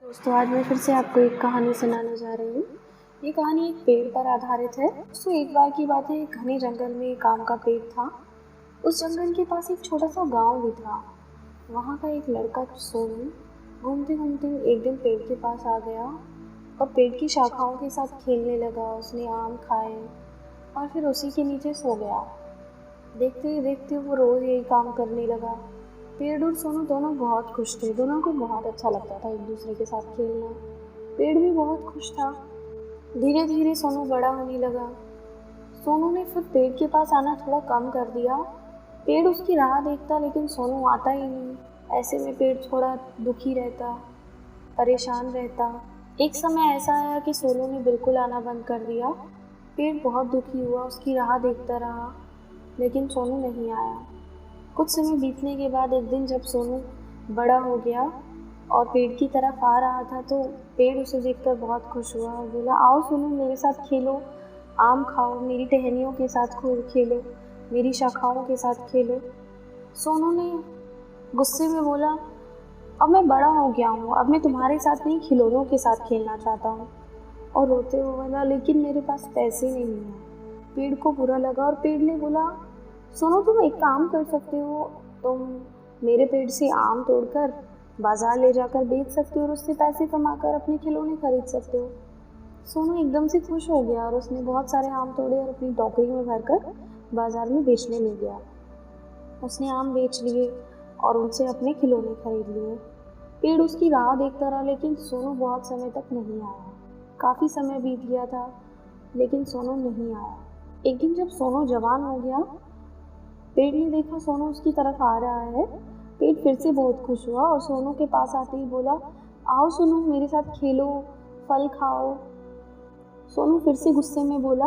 दोस्तों, आज मैं फिर से आपको एक कहानी सुनाने जा रही हूँ। ये कहानी एक पेड़ पर आधारित है। दोस्तों, एक बार की बात है, एक घने जंगल में एक आम का पेड़ था। उस जंगल के पास एक छोटा सा गांव भी था। वहाँ का एक लड़का सोनू घूमते घूमते एक दिन पेड़ के पास आ गया और पेड़ की शाखाओं के साथ खेलने लगा। उसने आम खाए और फिर उसी के नीचे सो गया। देखते ही देखते वो रोज़ यही काम करने लगा। पेड़ और सोनू दोनों बहुत खुश थे। दोनों को बहुत अच्छा लगता था एक दूसरे के साथ खेलना। पेड़ भी बहुत खुश था। धीरे धीरे सोनू बड़ा होने लगा। सोनू ने फिर पेड़ के पास आना थोड़ा कम कर दिया। पेड़ उसकी राह देखता लेकिन सोनू आता ही नहीं। ऐसे में पेड़ थोड़ा दुखी रहता, परेशान रहता। एक समय ऐसा आया कि सोनू ने बिल्कुल आना बंद कर दिया। पेड़ बहुत दुखी हुआ, उसकी राह देखता रहा लेकिन सोनू नहीं आया। कुछ समय बीतने के बाद एक दिन जब सोनू बड़ा हो गया और पेड़ की तरफ आ रहा था तो पेड़ उसे देखकर बहुत खुश हुआ और बोला, आओ सोनू, मेरे साथ खेलो, आम खाओ, मेरी टहनियों के साथ खेलो, मेरी शाखाओं के साथ खेलो। सोनू ने गुस्से में बोला, अब मैं बड़ा हो गया हूँ, अब मैं तुम्हारे साथ नहीं खिलौनों के साथ खेलना चाहता हूँ। और रोते हुए बोला, लेकिन मेरे पास पैसे नहीं हैं। पेड़ को बुरा लगा और पेड़ ने बोला, सुनो, तुम एक काम कर सकते हो, तुम मेरे पेड़ से आम तोड़कर बाजार ले जाकर बेच सकते हो और उससे पैसे कमाकर अपने खिलौने खरीद सकते हो। सोनू एकदम से खुश हो गया और उसने बहुत सारे आम तोड़े और अपनी टोकरी में भरकर बाजार में बेचने ले गया। उसने आम बेच लिए और उनसे अपने खिलौने खरीद लिए। पेड़ उसकी राह देखता रहा लेकिन सोनू बहुत समय तक नहीं आया। काफ़ी समय बीत गया था लेकिन सोनू नहीं आया। एक दिन जब सोनू जवान हो गया, पेड़ ने देखा सोनू उसकी तरफ आ रहा है। पेड़ फिर से बहुत खुश हुआ और सोनू के पास आते ही बोला, आओ सोनू, मेरे साथ खेलो, फल खाओ। सोनू फिर से गुस्से में बोला,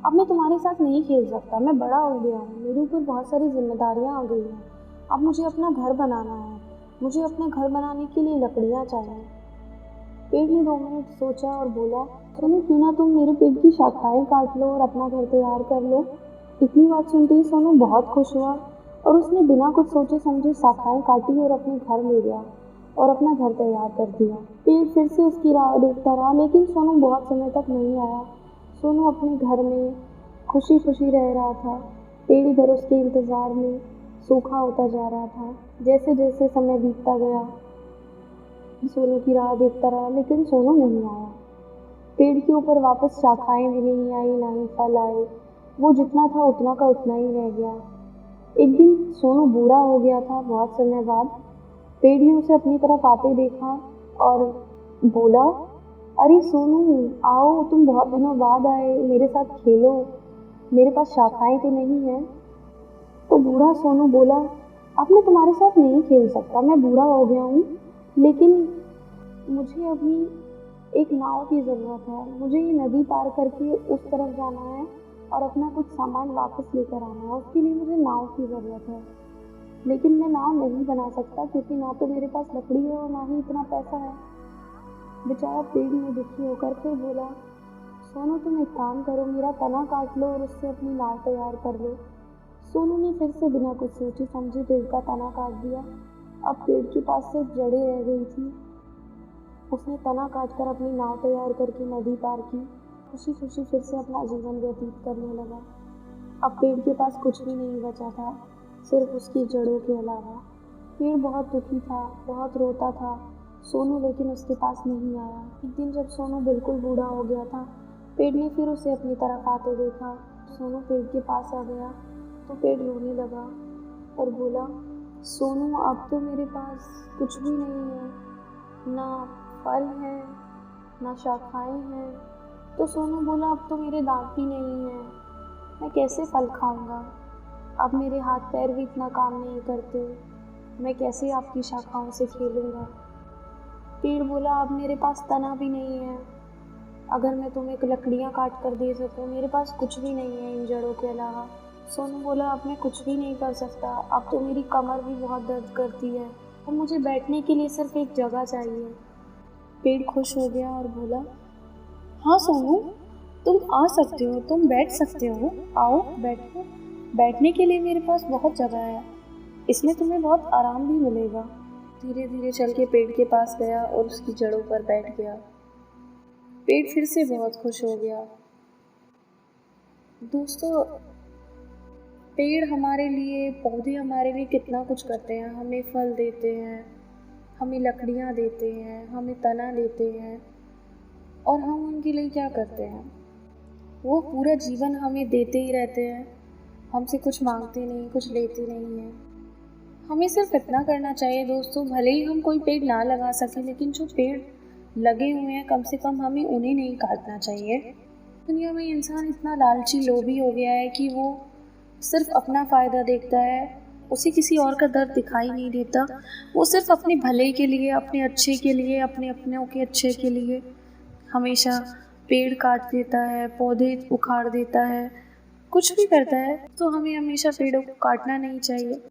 अब मैं तुम्हारे साथ नहीं खेल सकता, मैं बड़ा हो गया हूँ, मेरे ऊपर बहुत सारी जिम्मेदारियाँ आ गई हैं। अब मुझे अपना घर बनाना है, मुझे अपना घर बनाने के लिए लकड़ियाँ चाहिए। पेड़ ने 2 मिनट सोचा और बोला, सोनू, क्यों ना तुम मेरे पेड़ की शाखाएं काट लो और अपना घर तैयार कर लो। इतनी बात सुनते ही सोनू बहुत खुश हुआ और उसने बिना कुछ सोचे समझे शाखाएं काटी और अपने घर ले गया और अपना घर तैयार कर दिया। पेड़ फिर से उसकी राह देखता रहा लेकिन सोनू बहुत समय तक नहीं आया। सोनू अपने घर में खुशी खुशी रह रहा था। पेड़ इधर उसके इंतजार में सूखा होता जा रहा था। जैसे जैसे समय बीतता गया, सोनू की राह देखता रहा लेकिन सोनू नहीं आया। पेड़ के ऊपर वापस शाखाएं भी नहीं आई, ना ही फल आए। वो जितना था उतना का उतना ही रह गया। एक दिन सोनू बूढ़ा हो गया था। बहुत समय बाद पेड़ ने उसे अपनी तरफ आते देखा और बोला, अरे सोनू, आओ, तुम बहुत दिनों बाद आए, मेरे साथ खेलो, मेरे पास शाखाएं तो नहीं है। तो बूढ़ा सोनू बोला, अब मैं तुम्हारे साथ नहीं खेल सकता, मैं बूढ़ा हो गया हूँ, लेकिन मुझे अभी एक नाव की ज़रूरत है। मुझे ये नदी पार करके उस तरफ जाना है और अपना कुछ सामान वापस लेकर आना है। उसके लिए मुझे नाव की ज़रूरत है, लेकिन मैं नाव नहीं बना सकता क्योंकि ना तो मेरे पास लकड़ी है और ना ही इतना पैसा है। बेचारा पेड़ ने दुखी होकर फिर बोला, सोनू, तुम एक काम करो, मेरा तना काट लो और उससे अपनी नाव तैयार कर लो। सोनू ने फिर से बिना कुछ सोचे समझे पेड़ का तना काट दिया। अब पेड़ के पास सिर्फ जड़ें रह गई थी। उसने तना काटकर अपनी नाव तैयार करके नदी पार की। खुशी खुशी फिर से अपना जीवन व्यतीत करने लगा। अब पेड़ के पास कुछ भी नहीं बचा था, सिर्फ उसकी जड़ों के अलावा। पेड़ बहुत दुखी था, बहुत रोता था। सोनू लेकिन उसके पास नहीं आया। एक दिन जब सोनू बिल्कुल बूढ़ा हो गया था, पेड़ ने फिर उसे अपनी तरफ आते देखा। सोनू पेड़ के पास आ गया तो पेड़ रोने लगा और बोला, सोनू, अब तो मेरे पास कुछ भी नहीं है, ना फल है, ना शाखाएं हैं। तो सोनू बोला, अब तो मेरे दांत भी नहीं हैं, मैं कैसे फल खाऊंगा? अब मेरे हाथ पैर भी इतना काम नहीं करते, मैं कैसे आपकी शाखाओं से खेलूंगा? पेड़ बोला, अब मेरे पास तना भी नहीं है, अगर मैं तुम्हें लकड़ियाँ काट कर दे सकूं, मेरे पास कुछ भी नहीं है इन जड़ों के अलावा। सोनू बोला, अब मैं कुछ भी नहीं कर सकता, अब तो मेरी कमर भी बहुत दर्द करती है और मुझे बैठने के लिए सिर्फ एक जगह चाहिए। पेड़ खुश हो गया और बोला, हाँ सोनू, तुम आ सकते हो, तुम बैठ सकते हो, आओ बैठो। बैठने के लिए मेरे पास बहुत जगह है, इसमें तुम्हें बहुत आराम भी मिलेगा। धीरे धीरे चल के पेड़ के पास गया और उसकी जड़ों पर बैठ गया। पेड़ फिर से बहुत खुश हो गया। दोस्तों, पेड़ हमारे लिए, पौधे हमारे लिए कितना कुछ करते हैं। हमें फल देते हैं, हमें लकड़ियाँ देते हैं, हमें तना देते हैं, और हम उनके लिए क्या करते हैं? वो पूरा जीवन हमें देते ही रहते हैं, हमसे कुछ मांगते नहीं, कुछ लेते नहीं हैं। हमें सिर्फ इतना करना चाहिए दोस्तों, भले ही हम कोई पेड़ ना लगा सकें, लेकिन जो पेड़ लगे हुए हैं कम से कम हमें उन्हें नहीं काटना चाहिए। दुनिया में इंसान इतना लालची, लोभी हो गया है कि वो सिर्फ अपना फ़ायदा देखता है, उसे किसी और का दर्द दिखाई नहीं देता। वो सिर्फ अपने भले के लिए, अपने अच्छे के लिए, अपने अपनों के अच्छे के लिए हमेशा पेड़ काट देता है, पौधे उखाड़ देता है, कुछ भी करता है। तो हमें हमेशा पेड़ों को काटना नहीं चाहिए।